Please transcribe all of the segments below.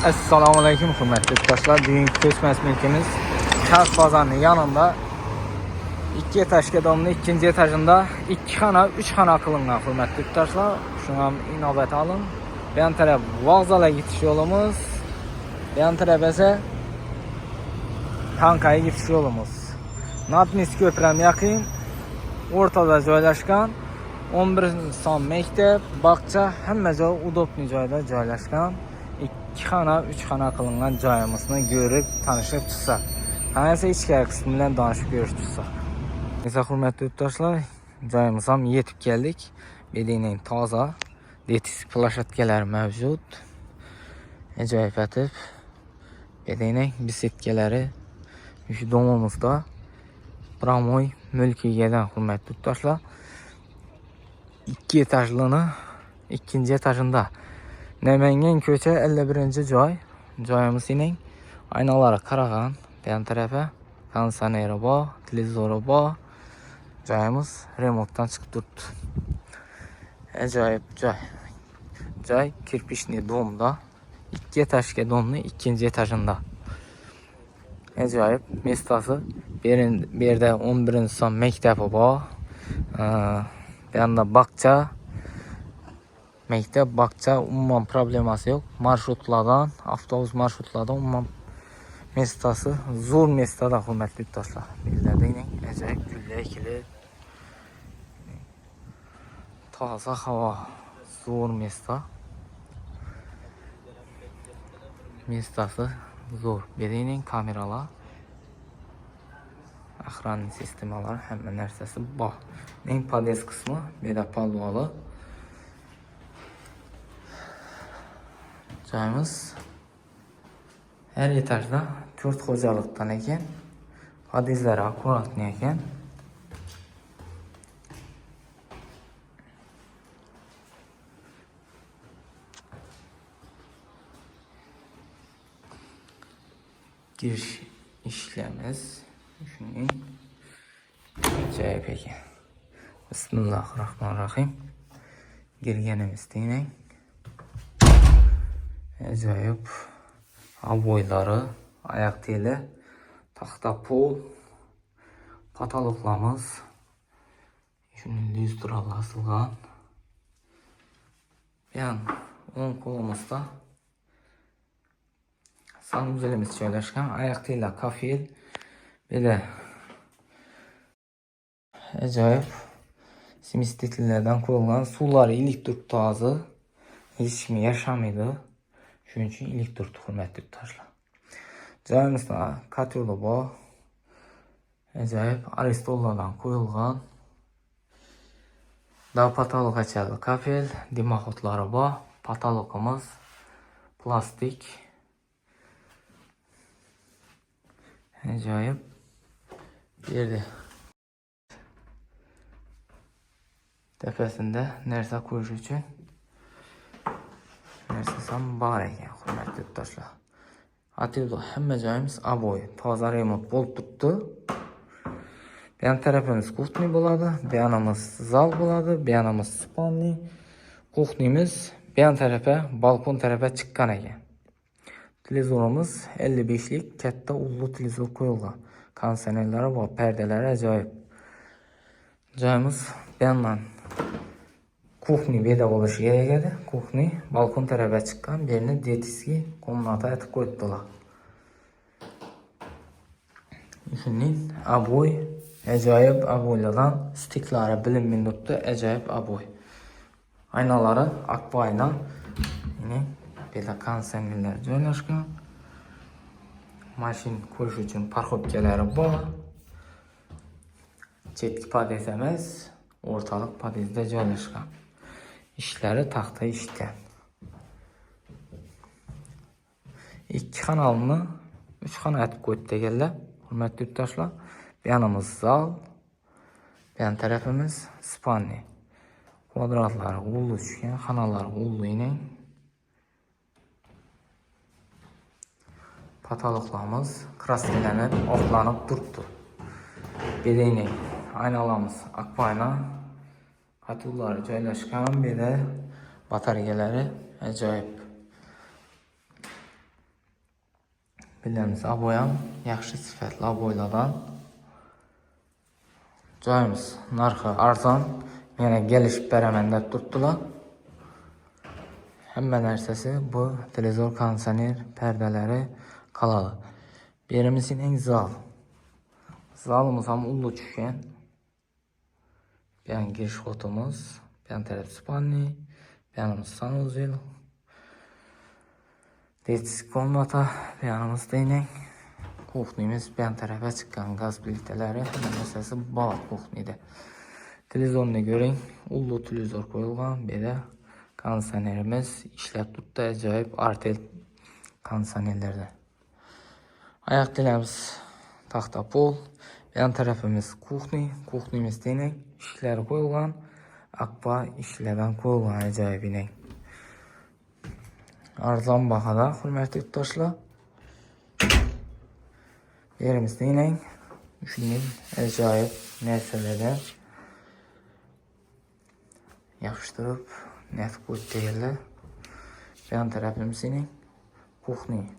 Assalomu alaykum hurmatli yurtdoshlar. Bugungi ko'chmas mulkimiz Kars bozorining yanında 2 etajga domli 2-chi etajında 2 xona, 3 xona qilingan hurmatli yurtdoshlar. Shuni ham inobat olin. Bu yon taraf vokzalga ketish yo'limiz, bu yon taraf esa Tankaga ketish yo'limiz. Natnis ko'pram yaqin, o'rtada joylashgan 11-son maktab, bog'cha, hamma joy udobli joyda joylashgan. 2 xona, 3 xona qilingan joyimizni ko'rib, tanishib chiqsak. Qanday ichkari qismi bilan tanishib ko'rish chiqsak. Nisa hurmatli yurtdoshlar, joyimiz ham yetib keldik. Bedining toza, letis plashatkalar mavjud. Ajoyib atib. Bedining bisetkalari shu domimizda Pramoy mulkiyadan hurmatli yurtdoshlar. 2 etajlini 2-chi etajında Namangan ko'cha 51-joy. Joyimizning aynalari qaragan, yan tarafa konditsioneri bor, televizori bor. Joyimiz remontdan chiqib turibdi. Ajoyib joy. Joy kirpishli domda, 2 etajga domli 2-chi etajında. Ajoyib mestasi. Bu yerda 11-son maktabi bor. Bu yanda bog'cha. Maktab, bog'cha umuman problemasi yo'q. Marshrutlardan, avtobus marshrutlardan umuman mestasi zo'r mestada hurmatli yurtdoshlar. Bildirding, ajoyib gullar ekilib. Toza havo, zo'r mesta. Mestasi zo'r. Bedining kameralar, охранный sistemalar, hamma narsasi bor. Eng podest qismi beda palvoli. Joyimiz her etajda 4 xo'jalikdan ekan. Podezlari akkuratli ekan. Girish ishlaymiz. Shuning ajoyib ekan. Bismillahirrohmanirrohim. Girganimiz deyning. Ajoyib abo'ylari, oyoq teli, taxta pol, pataloqlarimiz, shuni lyustralar asilgan. Yan o'ng qo'limizda sanuzlimiz joylashgan, oyoq teli kafel, belə ajoyib simistitlilerden qo'yilgan, suvlari ilik turib toza, hech kim yashamaydi. Shuning uchun ilik turibdi hurmatli yurtdoshlar. Joyimizda kotyuli bor. Ajoyib aristollardan qo'yilgan. Da pataloqachali kafel, dimoxotlari bor. Pataloqimiz plastik. Ajoyib. Bu yerda tepasida narsa qo'yish uchun narsasam bor ekan hurmatli yurtdoshlar. Atirda hamma joyimiz abo'y, toza remont bo'lib turibdi. Bu yon tarafimiz kuxni bo'ladi, bu yonimiz zal bo'ladi, bu yonimiz spalni. Kuxnimiz bu yon tarafa, balkon tarafa chiqqan ekan. Televizorimiz 55lik katta ullu televizor qo'yilgan. Konditsionerlari bor, pardalari ajoyib. Joyimiz bu yondan kuxni beda bo'lishi kerak edi. Kuxni balkon tarafa chiqqan, bu yerni detiski komnata etib qo'yibdilar. Shuning abo'y, ajoyib abo'ylardan stiklari bilinmay turibdi, ajoyib abo'y. Aynalari akva ayna. Yine beda konditsionerlar joylashgan. Mashin qo'yish uchun parxobkalari bor. Chetki podez emas, o'rtaliq podezda joylashgan. İşleri taxta ishgan. 2 xonalni 3 xona etib qo'ydi deganlar. Hurmatli yurtdoshlar, bu yonimiz zal, bu yon tarafimiz spalni. Kvadratlari ullu tushgan, xonalari ulluning. Pataloqlarimiz kraskalanib, oqlanib turibdi. Bedining aynalarimiz akvayna. Katulları joylashgan, bir de bataryaları ajoyib. Bilamiz, aboyam yaxshi sifatli aboylardan. Joyimiz narxi arzon, yana kelishib beraman deb turibdilar. Hamma narsasi bu televizor, konditsioner, perdalari qoladi. Berimizning zal. Zalimiz ham ullu tushgan. Bu yan girish xotimiz, bu yan taraf spalni, bu yanimiz sanuzel. Detskiy komnata, bu yanimiz deyning. Kuxnimiz, bu yan tarafa chiqqan gaz plitalari, hamma narsasi bor kuxnida. Televizorni ko'ring, ullu televizor qo'yilgan. Bu yerda konditsionerimiz ishlab turibdi, ajoyib Artel konditsionerlarda. Oyoq tilamiz taxta pol. Yan tarafimiz kuxnimiz deyning. Ishlari qo'yilgan, akba ishlardan qo'yilgan ajoyib deyning. Arzon bahada, hurmatli yurtdoshlar. Yerimiz deyning. Shunday ajoyib narsalardan yapıştırıp net koyup değerli. Yan tarafımızın kuxni.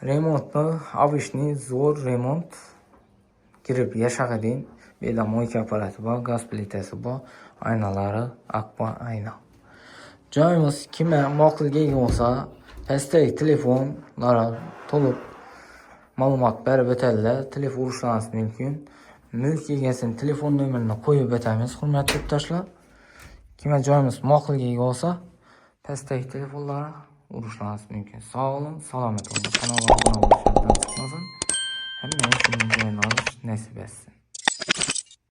Remontni, avishni zo'r remont. Kirib yashaga deyin. Beda moyka aparati bor, gaz plitasi bor, aynalari akba ayna. Joyimiz kimga ma'qulga bo'lsa, pastdagi telefonlara to'liq ma'lumot berib o'tadilar. Telefon urishlaringiz mumkin. Mulk egasini telefon nomerini qo'yib o'tamiz, hurmatli yurtdoshlar. Kimga joyimiz ma'qulga bo'lsa, pastdagi telefonlara urishlaringiz mumkin. Sog' olun, salomat olun. Kanalga obuna bo'lishdan chiqmasin. Hamma uchun joyini olish nasib etsin.